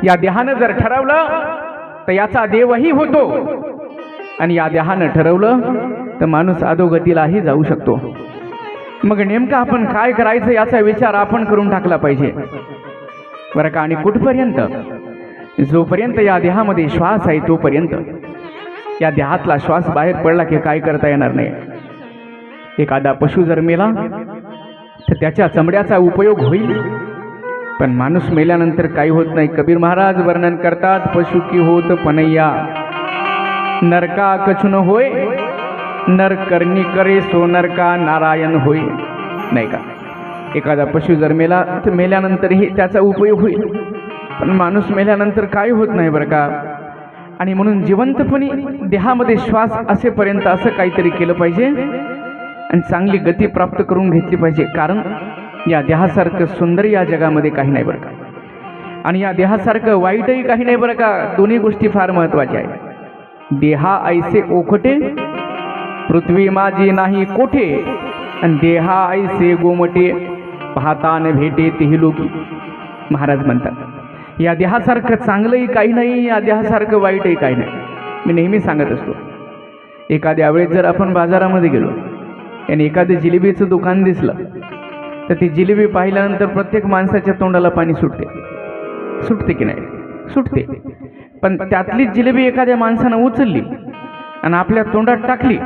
या देहानं जर ठरवलं तर याचा देवही होतो, आणि या देहानं ठरवलं तर माणूस अधोगतीलाही जाऊ शकतो. मग नेमकं आपण काय करायचं याचा विचार आपण करून टाकला पाहिजे बरं का. आणि कुठपर्यंत? जोपर्यंत या देहामध्ये श्वास आहे तोपर्यंत. या देहातला श्वास बाहेर पडला की काय करता येणार नाही. एखादा पशु जर मेला तर त्याच्या चमड्याचा उपयोग होईल, पण माणूस मेल्यानंतर काही होत नाही. कबीर महाराज वर्णन करतात, पशु की होत पनैया नरका कछुन होय, नर करणी करे सो नरका नारायण होय. नाही का? एखादा पशु जर मेला तर मेल्यानंतरही त्याचा उपयोग होईल, पण माणूस मेल्यानंतर काही होत नाही बरं का. आणि म्हणून जिवंतपणी देहामध्ये श्वास असेपर्यंत असं काहीतरी केलं पाहिजे आणि चांगली गती प्राप्त करून घेतली पाहिजे. कारण या देहासारखं सुंदर या जगामध्ये काही नाही बरं का, आणि या देहासारखं वाईटही काही नाही बरं का. दोन्ही गोष्टी फार महत्त्वाच्या आहेत. देहा ऐसे ओखटे पृथ्वी माझी नाही कोठे, आणि देहा ऐसे गोमटे पाहता न भेटे तेही लोकी. महाराज म्हणतात या देहासारखं चांगलंही काही नाही, या देहासारखं वाईटही काही नाही. मी नेहमी सांगत असतो, एखाद्या वेळेस जर आपण बाजारामध्ये गेलो आणि एखादं जिलेबीचं दुकान दिसलं तर ती जिलेबी पाहिल्यानंतर प्रत्येक माणसाच्या तोंडाला पाणी सुटते की नाही? सुटते. पण त्यातलीच जिलेबी एखाद्या माणसानं उचलली आणि आपल्या तोंडात टाकली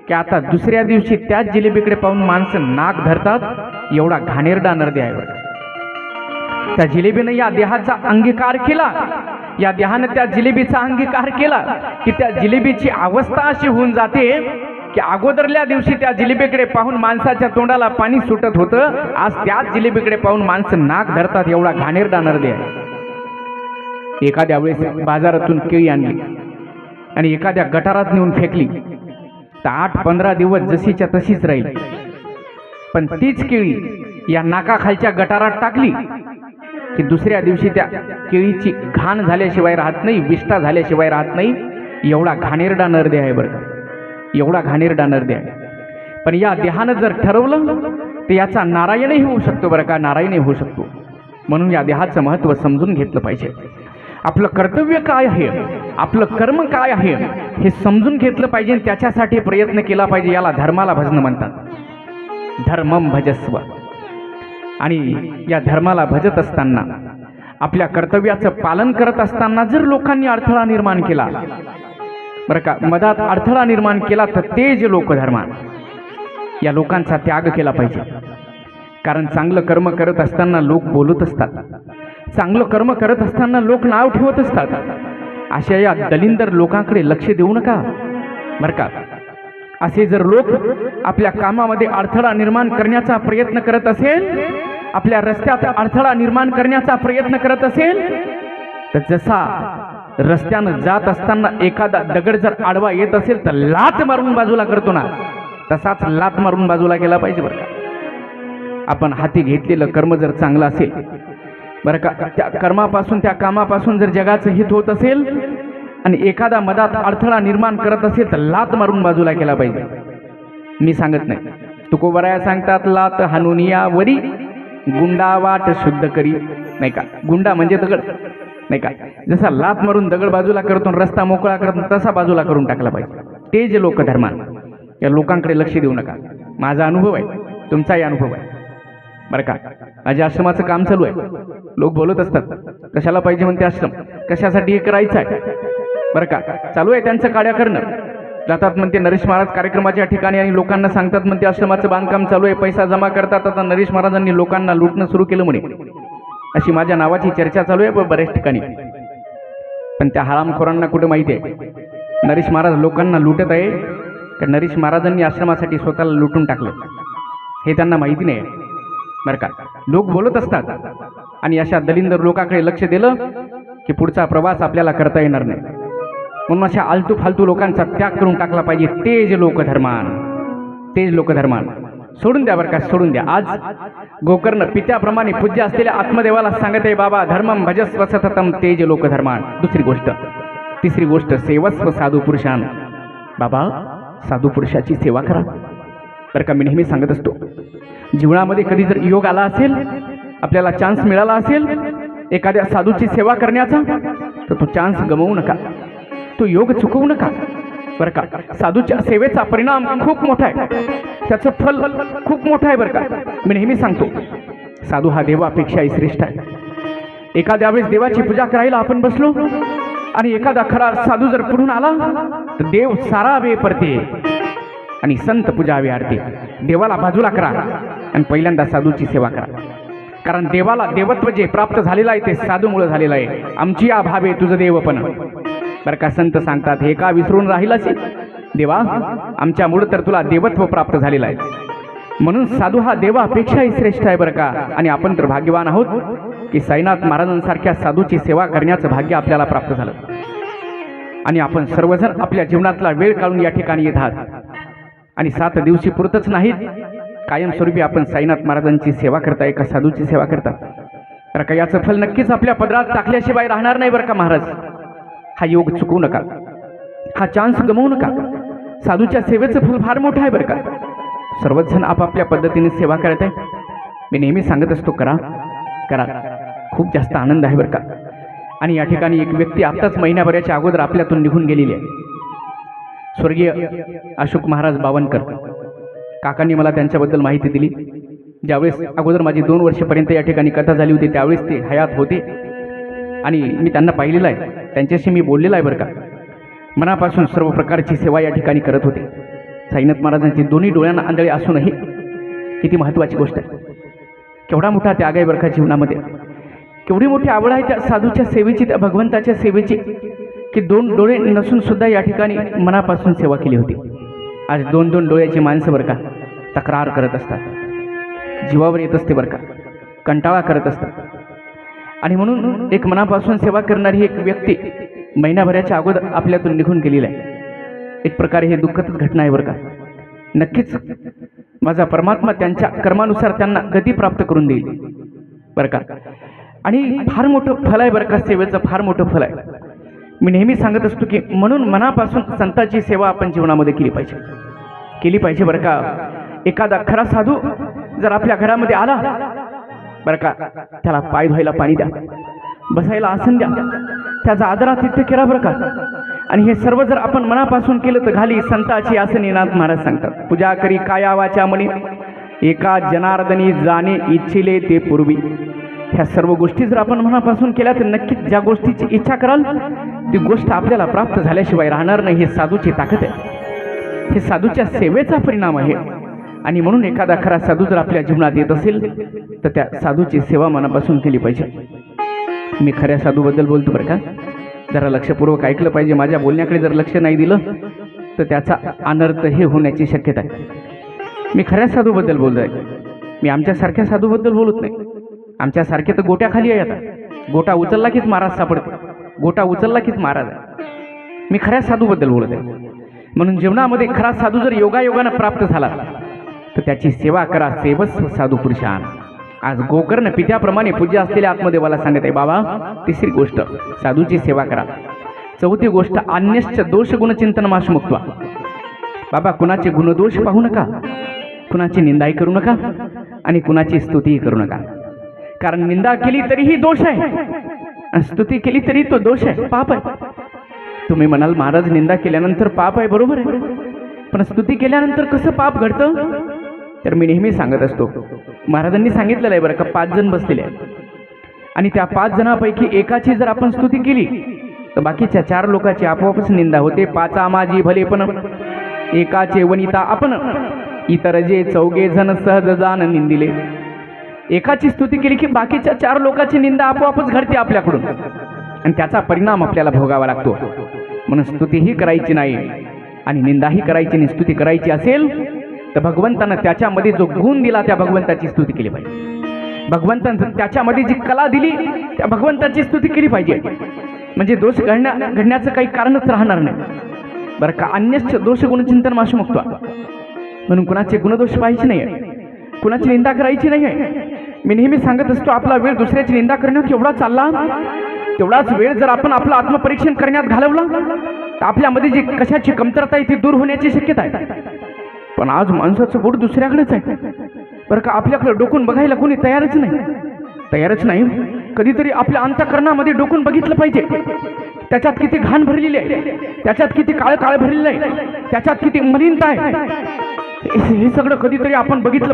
की आता दुसऱ्या दिवशी त्याच जिलेबीकडे पाहून माणसं नाक धरतात. एवढा घाणेरडा नरदे आहे बरं. त्या जिलेबीनं या देहाचा अंगीकार केला, या देहानं त्या जिलेबीचा अंगीकार केला की त्या जिलेबीची अवस्था अशी होऊन जाते की अगोदरल्या दिवशी त्या जिलेबीकडे पाहून माणसाच्या तोंडाला पाणी सुटत होतं, आज त्याच जिलेबीकडे पाहून माणसं नाक धरतात. एवढा घाणेरडा नरदे आहे. एखाद्या वेळेस बाजारातून केळी आणली आणि एखाद्या गटारात नेऊन फेकली तर 8-15 दिवस जशीच्या तशीच राहील. पण तीच केळी या नाकाखालच्या गटारात टाकली की दुसऱ्या दिवशी त्या केळीची घाण झाल्याशिवाय राहत नाही, विष्ठा झाल्याशिवाय राहत नाही. एवढा घाणेरडा नरदे आहे बरं का, एवढा घाणेरडा नरदे आहे. पण या देहानं जर ठरवलं तर याचा नारायणही होऊ शकतो बरं का, नारायणही होऊ शकतो. म्हणून या देहाचं महत्त्व समजून घेतलं पाहिजे. आपलं कर्तव्य काय आहे, आपलं कर्म काय आहे हे समजून घेतलं पाहिजे, त्याच्यासाठी प्रयत्न केला पाहिजे. याला धर्माला भजणं म्हणतात. धर्मम भजस्व. आणि या धर्माला भजत असताना, आपल्या कर्तव्याचं पालन करत असताना जर लोकांनी अडथळा निर्माण केला बरं का, मधात अडथळा निर्माण केला तर ते जे लोक धर्मान, या लोकांचा त्याग केला पाहिजे. कारण चांगलं कर्म करत असताना लोक बोलत असतात, चांगलं कर्म करत असताना लोक नाव ठेवत असतात. अशा या दलिंदर लोकांकडे लक्ष देऊ नका बरं का. असे जर लोक आपल्या कामामध्ये अडथळा निर्माण करण्याचा प्रयत्न करत असेल, आपल्या रस्त्यात अडथळा निर्माण करण्याचा प्रयत्न करत असेल, तर जसा रस्त्यानं जात असताना एखादा दगड जर आडवा येत असेल तर लात मारून बाजूला करतो ना, तसाच लात मारून बाजूला गेला पाहिजे बरं का. आपण हाती घेतलेलं कर्म जर चांगलं असेल बरं का, त्या कर्मापासून, त्या कामापासून जर जगाचं हित होत असेल आणि एखादा मधात अडथळा निर्माण करत असेल तर लात मारून बाजूला केला पाहिजे. मी सांगत नाही, तुकोबराया सांगतात, लात हानुनिया वरी गुंडा वाट शुद्ध करी. नाही का? गुंडा म्हणजे दगड, नाही का? जसा लात मारून दगड बाजूला करतो, रस्ता मोकळा करतो, तसा बाजूला करून टाकला पाहिजे. ते जे लोक धर्मान, या लोकांकडे लक्ष देऊ नका. माझा अनुभव आहे, तुमचाही अनुभव आहे बरं का. माझ्या आश्रमाचं काम चालू आहे. लोक बोलत असतात, कशाला पाहिजे म्हणते आश्रम, कशासाठी हे करायचं आहे बरं का. चालू आहे त्यांचं काड्या करणं. जातात म्हणते नरेश महाराज कार्यक्रमाच्या ठिकाणी आणि लोकांना सांगतात म्हणते आश्रमाचं बांधकाम चालू आहे, पैसा जमा करतात. आता नरेश महाराजांनी लोकांना लुटणं सुरू केलं म्हणे, अशी माझ्या नावाची चर्चा चालू आहे बऱ्याच ठिकाणी. पण त्या हरामखोरांना कुठं माहिती आहे नरेश महाराज लोकांना लुटत आहे का नरेश महाराजांनी आश्रमासाठी स्वतःला लुटून टाकलं, हे त्यांना माहिती नाही बरं का. लोक बोलत असतात आणि अशा दलिंदर लोकांकडे लक्ष दिलं की पुढचा प्रवास आपल्याला करता येणार नाही. म्हणून अशा आलतू फालतू लोकांचा त्याग करून टाकला पाहिजे. ते जे लोक धर्मान, ते लोक धर्मान सोडून द्या बरं का, सोडून द्या. आज गोकर्ण पित्याप्रमाणे पूज्य असलेल्या आत्मदेवाला सांगत आहे, बाबा धर्मम भजस्व सततम ते जे लोक धर्मान. दुसरी गोष्ट, तिसरी गोष्ट, सेवस्व साधू पुरुषान. बाबा साधू पुरुषाची सेवा करा बरं का. मी नेहमी सांगत असतो, जीवनामध्ये कधी जर योग आला असेल, आपल्याला चान्स मिळाला असेल, एखाद्या साधूची सेवा करण्याचा, तर तो चान्स गमावू नका, तो योग चुकवू नका बरं का. साधूच्या सेवेचा परिणाम खूप मोठा आहे, त्याचं फल खूप मोठं आहे बरं का. मी नेहमी सांगतो, साधू हा देवापेक्षाही श्रेष्ठ आहे. एखाद्या वेळेस देवाची पूजा करायला आपण बसलो आणि एखादा खरा साधू जर पुढून आला तर देव सारावे परते आणि संत पूजावे आरती. देवाला बाजूला करा आणि पहिल्यांदा साधूची सेवा करा. कारण देवाला देवत्व जे प्राप्त झालेलं आहे ते साधूमुळे झालेलं आहे. आमची या भावे तुझं देवपण बरं का. संत सांगतात, हे का विसरून राहिलास देवा, आमच्यामुळे तर तुला देवत्व प्राप्त झालेलं आहे. म्हणून साधू हा देवापेक्षाही श्रेष्ठ आहे बरं का. आणि आपण तर भाग्यवान आहोत की साईनाथ महाराजांसारख्या साधूची सेवा करण्याचं भाग्य आपल्याला प्राप्त झालं. आणि आपण सर्वजण आपल्या जीवनातला वेळ काढून या ठिकाणी येत आहात. आणि 7 दिवशी पुरतच नाहीत, कायमस्वरूपी आपण साईनाथ महाराजांची सेवा करताय, एका साधूची सेवा करता बरं का. याचं फल नक्कीच आपल्या पदरात टाकल्याशिवाय राहणार नाही बरं का महाराज. हा योग चुकवू नका, हा चान्स गमावू नका. साधूच्या सेवेचं फल फार मोठं आहे बरं का. सर्वच जण आपापल्या पद्धतीने सेवा करत आहे. मी नेहमी सांगत असतो, करा करा, खूप जास्त आनंद आहे बरं का. आणि या ठिकाणी एक व्यक्ती आत्ताच महिन्याभराच्या अगोदर आपल्यातून निघून गेलेली आहे. स्वर्गीय अशोक महाराज बावनकर काकांनी मला त्यांच्याबद्दल माहिती दिली. ज्यावेळेस अगोदर माझी 2 वर्षापर्यंत या ठिकाणी कथा झाली होती त्यावेळेस ते हयात होते आणि मी त्यांना पाहिलेलं आहे, त्यांच्याशी मी बोललेलं आहे बरं का. मनापासून सर्व प्रकारची सेवा या ठिकाणी करत होते. साईनाथ महाराजांची दोन्ही डोळ्यांना आंधळे असूनही किती महत्त्वाची गोष्ट आहे. केवढा मोठा त्याग आहे बरं का जीवनामध्ये, केवढी मोठी आवड आहे त्या साधूच्या सेवेची, त्या भगवंताच्या सेवेची, की 2 डोळे नसून सुद्धा या ठिकाणी मनापासून सेवा केली होती. आज 2-2 डोळ्याची माणसं बरं का तक्रार करत असतात, जीवावर येत असते बरं का, कंटाळा करत असतात. आणि म्हणून एक मनापासून सेवा करणारी एक व्यक्ती महिन्याभराच्या अगोदर आपल्यातून निघून गेलेला आहे. एक प्रकारे हे दुःखदच घटना आहे बरं का. नक्कीच माझा परमात्मा त्यांच्या कर्मानुसार त्यांना गती प्राप्त करून देईल बरं का. आणि फार मोठं फल आहे बरं का, सेवेचं फार मोठं फल आहे. मी नेहमी सांगत असतो की म्हणून मनापासून संतांची सेवा आपण जीवनामध्ये केली पाहिजे बरं का. एखादा खरा साधू जर आपल्या घरामध्ये आला बरं का, त्याला पाय धुवायला पाणी द्या, बसायला आसन द्या, त्याचा आदरातिथ्य केला बरं का. आणि हे सर्व जर आपण मनापासून केलं तर घाली संताची आसनी. नाथ महाराज सांगतात, पूजा करी काया वाचा मनी, एका जनार्दनी जाणे इच्छिले ते पूर्वी. ह्या सर्व गोष्टी जर आपण मनापासून केल्या तर नक्कीच ज्या गोष्टीची इच्छा कराल ती गोष्ट आपल्याला प्राप्त झाल्याशिवाय राहणार नाही. हे साधूची ताकद आहे, हे साधूच्या सेवेचा परिणाम आहे. आणि म्हणून एखादा खरा साधू जर आपल्या जीवनात येत असेल तर त्या साधूची सेवा मनापासून केली पाहिजे. मी खऱ्या साधूबद्दल बोलतो बरं का, जरा लक्षपूर्वक ऐकलं पाहिजे. माझ्या बोलण्याकडे जर लक्ष नाही दिलं तर त्याचा अनर्थ हे होण्याची शक्यता आहे. मी खऱ्या साधूबद्दल बोलतो आहे, मी आमच्यासारख्या साधूबद्दल बोलत नाही. आमच्यासारखे तर गोट्याखाली आहे. आता गोटा उचलला कीच महाराज सापडते, गोटा उचलला कीच महाराज आहे. मी खऱ्या साधूबद्दल बोलत आहे. म्हणून जीवनामध्ये खरा साधू जर योगायोगानं प्राप्त झाला तर त्याची सेवा करा. सेवस्व साधू पुरुषान. आज गोकर्ण पित्याप्रमाणे पूज्य असलेल्या आत्मदेवाला सांगत आहे, बाबा 3री गोष्ट साधूची सेवा करा. 4थी गोष्ट अन्यश्च दोष गुणचिंतन माश मुक्त्वा. बाबा कुणाचे गुणदोष पाहू नका, कुणाची निंदाही करू नका आणि कुणाची स्तुतीही करू नका. कारण निंदा केली तरीही दोष आहे आणि स्तुती केली तरी तो दोष आहे, पाप आहे. तुम्ही म्हणाल महाराज निंदा केल्यानंतर पाप आहे, बरोबर आहे, पण स्तुती केल्यानंतर कसं पाप घडतं. तर मी नेहमी सांगत असतो, महाराजांनी सांगितलेलं आहे बरं का, 5 जण बसलेले आहेत आणि त्या 5 जणांपैकी एकाची जर आपण स्तुती केली तर बाकीच्या 4 लोकांची आपोआपच निंदा होते. 5 माझी भले पण एकाचे वनिता आपण, इतर जे 4 जण सहज जाण निंदिले. एकाची स्तुती केली की बाकीच्या 4 लोकांची निंदा आपोआपच घडते आपल्याकडून आणि त्याचा परिणाम आपल्याला भोगावा लागतो. म्हणून स्तुतीही करायची नाही आणि निंदाही करायची नाही. स्तुती करायची असेल तर भगवंतानं त्याच्यामध्ये जो गुण दिला त्या भगवंताची स्तुती केली पाहिजे. भगवंतानं त्याच्यामध्ये जी कला दिली त्या भगवंताची स्तुती केली पाहिजे. म्हणजे दोष घडण्याचं काही कारणच राहणार नाही बरं का. अन्यश्च दोष गुणचिंतन माश मुक्त्वा. म्हणून कुणाचे गुणदोष पाहायचे नाही आहे, कुणाची निंदा करायची नाही आहे. मी नेहमी सांगत असतो, आपला वेळ दुसऱ्याची निंदा करण्यात केवढा चालला, तेवढाच वेळ जर आपण आपलं आत्मपरीक्षण करण्यात घालवलं तर आपल्यामध्ये जी कशाची कमतरता आहे ती दूर होण्याची शक्यता आहे. पण आज माणसाचं बोट दुसऱ्याकडेच आहे बरं का. आपल्याकडे डोकून बघायला कोणी तयारच नाही. तयारच नाही. कधीतरी आपल्या अंतःकरणामध्ये डोकून बघितलं पाहिजे, त्याच्यात किती घाण भरलेली आहे, त्याच्यात किती काळ काळ भरलेलं आहे, त्याच्यात किती मलिनता आहे. हे सगळं कधीतरी आपण बघितलं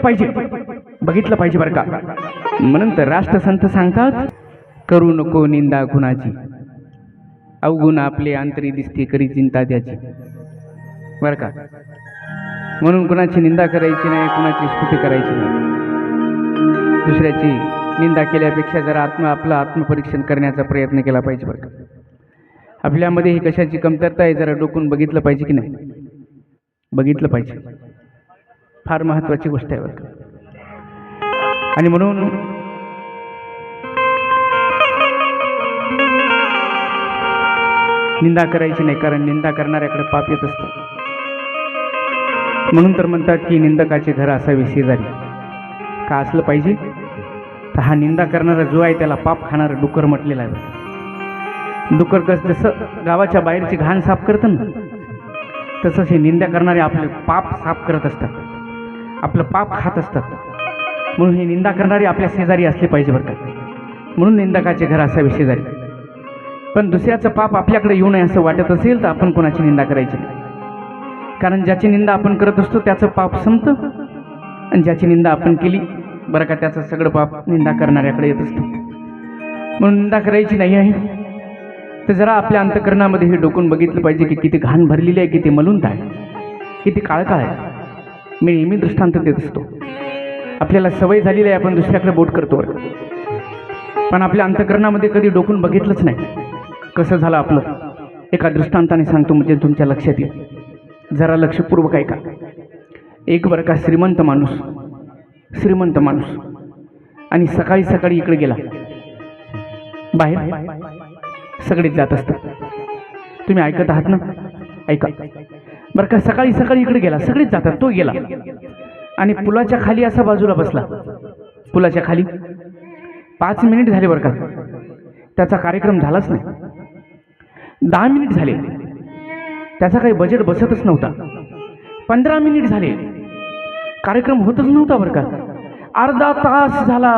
पाहिजे बरं का. म्हणून तर राष्ट्रसंत सांगतात, करू नको निंदा गुणाची, अवगुण आपले अंतरी दिसते करी चिंता त्याची. बरं का. म्हणून कुणाची निंदा करायची नाही, कुणाची स्तुती करायची नाही. दुसऱ्याची निंदा केल्यापेक्षा जरा आपलं आत्मपरीक्षण करण्याचा प्रयत्न केला पाहिजे बरं का. आपल्यामध्ये ही कशाची कमतरता आहे जरा डोकून बघितलं पाहिजे की नाही, बघितलं पाहिजे. फार महत्त्वाची गोष्ट आहे बरं का. आणि म्हणून निंदा करायची नाही, कारण निंदा करणाऱ्याकडे पाप येत असतं. म्हणून तर म्हणतात की निंदकाचे घर असावे शेजारी. का असलं पाहिजे तर हा निंदा करणारा जो आहे त्याला पाप खाणारं डुकर म्हटलेलं आहे. डुकर जसं गावाच्या बाहेरची घाण साफ करतं ना, तसंच हे निंदा करणारे आपले पाप साफ करत असतात, आपलं पाप खात असतात. म्हणून हे निंदा करणारे आपल्या शेजारी असले पाहिजे बरं का. म्हणून निंदकाचे घर असावे शेजारी. पण दुसऱ्याचं पाप आपल्याकडे येऊ नये असं वाटत असेल तर आपण कोणाची निंदा करायची नाही, कारण ज्याची निंदा आपण करत असतो त्याचं पाप संपतं, आणि ज्याची निंदा आपण केली बरं का त्याचं सगळं पाप निंदा करणाऱ्याकडे येत असतं. म्हणून निंदा करायची नाही आहे. तर जरा आपल्या अंतःकरणामध्ये हे डोकून बघितलं पाहिजे की किती घाण भरलेली आहे, किती मलुंत आहे, किती काळकाळ आहे. मी नेहमी दृष्टांत देत असतो. आपल्याला सवय झालेली आहे, आपण दुसऱ्याकडे बोट करतो, पण आपल्या अंतःकरणामध्ये कधी डोकून बघितलंच नाही कसं झालं आपलं. एका दृष्टांताने सांगतो म्हणजे तुमच्या लक्षात येईल. जरा लक्षपूर्वक ऐका. एक बरं का श्रीमंत माणूस आणि सकाळी सकाळी इकडे गेला. बाहेर सगळेच जात असतात, तुम्ही ऐकत आहात ना, ऐका बरं का. सकाळी सकाळी इकडे गेला, सगळेच जातात, तो गेला आणि पुलाच्या खाली असा बाजूला बसला. पुलाच्या खाली 5 मिनिट झाले बरं का, त्याचा कार्यक्रम झालाच नाही. 10 मिनिट झाले, त्याचा काही बजेट बसतच नव्हता. 15 मिनिट झाले, कार्यक्रम होतच नव्हता बरं का. अर्धा तास झाला,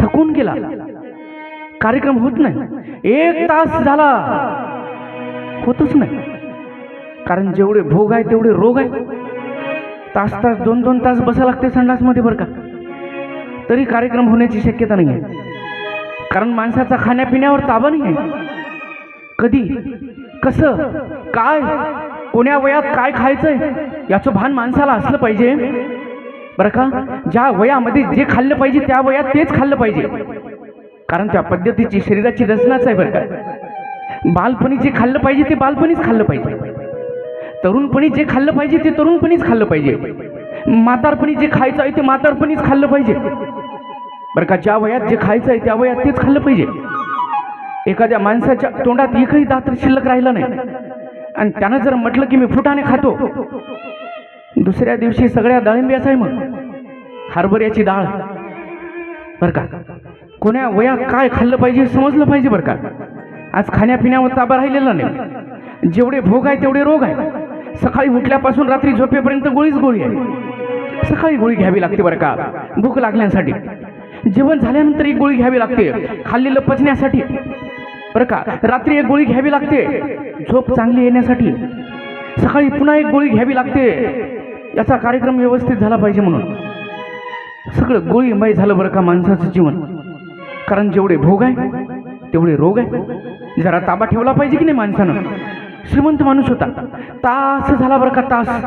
थकून गेला, कार्यक्रम होत नाही. 1 तास झाला, होतच नाही. कारण जेवढे भोग आहे तेवढे रोग आहे. तास 2-2 तास बसा लागते संडासमध्ये बरं का, तरी कार्यक्रम होण्याची शक्यता नाही आहे. कारण माणसाचा खाण्यापिण्यावर ताबा नाही आहे. कधी कसं काय कोण्या वयात काय खायचंय याचं भान माणसाला असलं पाहिजे बरं का. ज्या वयामध्ये जे खाल्लं पाहिजे त्या वयात तेच खाल्लं पाहिजे, कारण त्या पद्धतीची शरीराची रचनाच आहे बरं का. बालपणी जे खाल्लं पाहिजे ते बालपणीच खाल्लं पाहिजे, तरुणपणी जे खाल्लं पाहिजे ते तरुणपणीच खाल्लं पाहिजे, म्हातारपणी जे खायचं आहे ते म्हातारपणीच खाल्लं पाहिजे बरं का. ज्या वयात जे खायचं आहे त्या वयात तेच खाल्लं पाहिजे. एखाद्या माणसाच्या तोंडात एकही दात शिल्लक राहिलं नाही आणि त्यानं जर म्हटलं की मी फुटाणे खातो, दुसऱ्या दिवशी सगळ्या डाळिंब्याच आहे, मग हरभऱ्याची डाळ बरं का. कोण्या वयात काय खाल्लं पाहिजे समजलं पाहिजे बरं का. आज खाण्यापिण्यावर ताबा राहिलेला नाही. जेवढे भोग आहे तेवढे रोग आहे. सकाळी उठल्यापासून रात्री झोपेपर्यंत गोळी आहे. सकाळी गोळी घ्यावी लागते बरं का, भूक लागण्यासाठी. जेवण झाल्यानंतर एक गोळी घ्यावी लागते खाल्लेलं पचण्यासाठी बरं का. रात्री एक गोळी घ्यावी लागते झोप चांगली येण्यासाठी. सकाळी पुन्हा एक गोळी घ्यावी लागते. याचा कार्यक्रम व्यवस्थित झाला पाहिजे म्हणून सगळं गोळीमय झालं बरं का माणसाचं जीवन. कारण जेवढे भोग आहे तेवढे रोग आहे. जरा ताबा ठेवला पाहिजे की नाही माणसानं. श्रीमंत माणूस होता, तास झाला बरं का, तास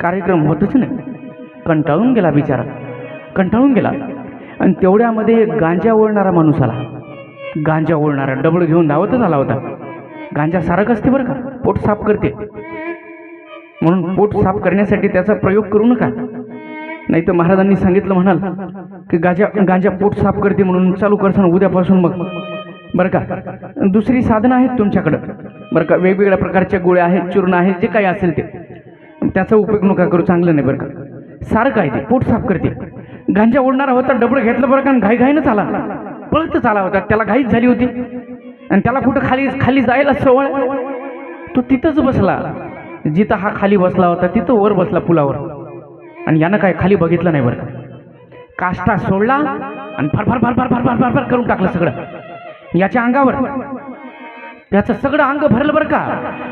कार्यक्रम होतच नाही. कंटाळून गेला बिचारा, कंटाळून गेला. आणि तेवढ्यामध्ये गांजा ओढणारा माणूस आला. गांजा ओढणारा डबल घेऊन धावतच आला होता. गांजा सारख असते बरं का, पोट साफ करते, म्हणून पोट साफ करण्यासाठी त्याचा प्रयोग करू नका. नाही तर महाराजांनी सांगितलं म्हणाल की गांजा पोट साफ करते म्हणून चालू करसान उद्यापासून मग बरं का. दुसरी साधनं आहेत तुमच्याकडं बरं का, वेगवेगळ्या प्रकारच्या गोळ्या आहेत, चूर्ण आहेत, जे काही असेल ते, त्याचा उपयोग नका करू, चांगलं नाही बरं का. सारखं आहे ते, पोट साफ करते. गांजा ओढणारा होता, डबडं घेतलं बरं का, घाईघाईनंच आला, पळतच आला होता. त्याला घाईच झाली होती आणि त्याला कुठं खाली जायला सवय, तो तिथंच बसला जिथं हा खाली बसला होता, तिथं वर बसला पुलावर. आणि यानं काय खाली बघितलं नाही बरं का. काष्टा सोडला आणि फार फार फार फार फार फार फार फार करून टाकलं सगळं याच्या अंगावर. त्याचं सगळं अंग भरलं बरं का.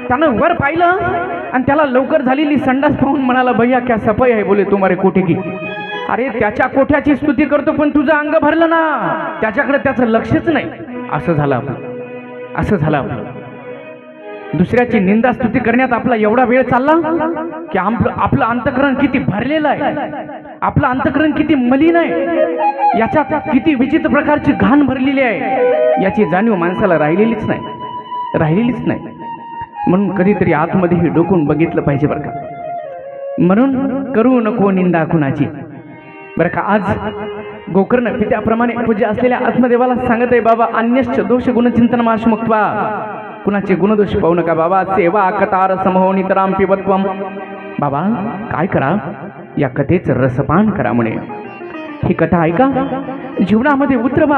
त्यानं वर पाहिलं आणि त्याला लवकर झालेली संडास पाहून म्हणाला, भैया क्या सफाई आहे बोले तुम्हारे कोठे की. अरे त्याच्या कोठ्याची स्तुती करतो पण तुझं अंग भरलं ना, त्याच्याकडे त्याचं लक्षच नाही. असं झालं आपलं, असं झालं आपलं. दुसऱ्याची निंदा स्तुती करण्यात आपला एवढा वेळ चालला की आपलं अंतःकरण किती भरलेलं आहे, आपलं अंतःकरण किती मलिन आहे, याच्यात किती विचित्र प्रकारची घाण भरलेली आहे याची जाणीव माणसाला राहिलेलीच नाही. म्हणून कधीतरी आतमध्ये हे डोकून बघितलं पाहिजे बरं का. म्हणून करू नको निंदा कुणाची बरं का. आज गोकर्ण पित्याप्रमाणे पूज्य असलेल्या आत्मदेवाला सांगत आहे, बाबा अन्यश्च दोष गुणचिंतन माश मुक्त्वा. कुणाचे गुणदोष पाहू नका बाबा. सेवा कतार समहो नितराम पिबत्वम. बाबा काय करा, या कथेचं रसपान करा म्हणे. ही कथा ऐका, जीवनामध्ये उतरवा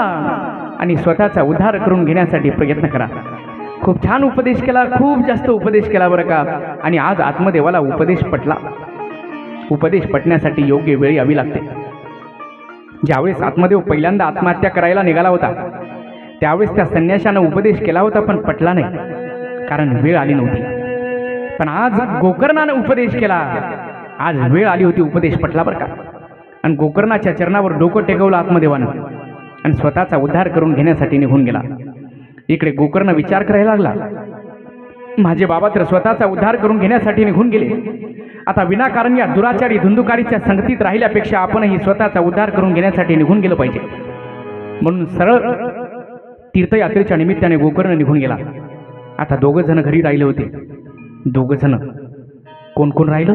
आणि स्वतःचा उद्धार करून घेण्यासाठी प्रयत्न करा. खूप छान उपदेश केला, खूप जास्त उपदेश केला बरं का. आणि आज आत्मदेवाला उपदेश पटला. उपदेश पटण्यासाठी योग्य वेळ यावी लागते. ज्यावेळेस आत्मदेव पहिल्यांदा आत्महत्या करायला निघाला होता त्यावेळेस त्या संन्याशानं उपदेश केला होता पण पटला नाही, कारण वेळ आली नव्हती. पण आज गोकर्णानं उपदेश केला, आज वेळ आली होती, उपदेश पटला बरं का. आणि गोकर्णाच्या चरणावर डोकं टेकवलं आत्मदेवानं आणि स्वतःचा उद्धार करून घेण्यासाठी निघून गेला. इकडे गोकर्ण विचार करायला लागला, माझे बाबा तर स्वतःचा उद्धार करून घेण्यासाठी निघून गेले, आता विनाकारण या दुराचारी धुंदुकारीच्या संगतीत राहिल्यापेक्षा आपणही स्वतःचा उद्धार करून घेण्यासाठी निघून गेलं पाहिजे. म्हणून सरळ तीर्थयात्रेच्या निमित्ताने गोकर्ण निघून गेला. आता दोघं जण घरी राहिले होते. दोघं जण कोण कोण राहिलं?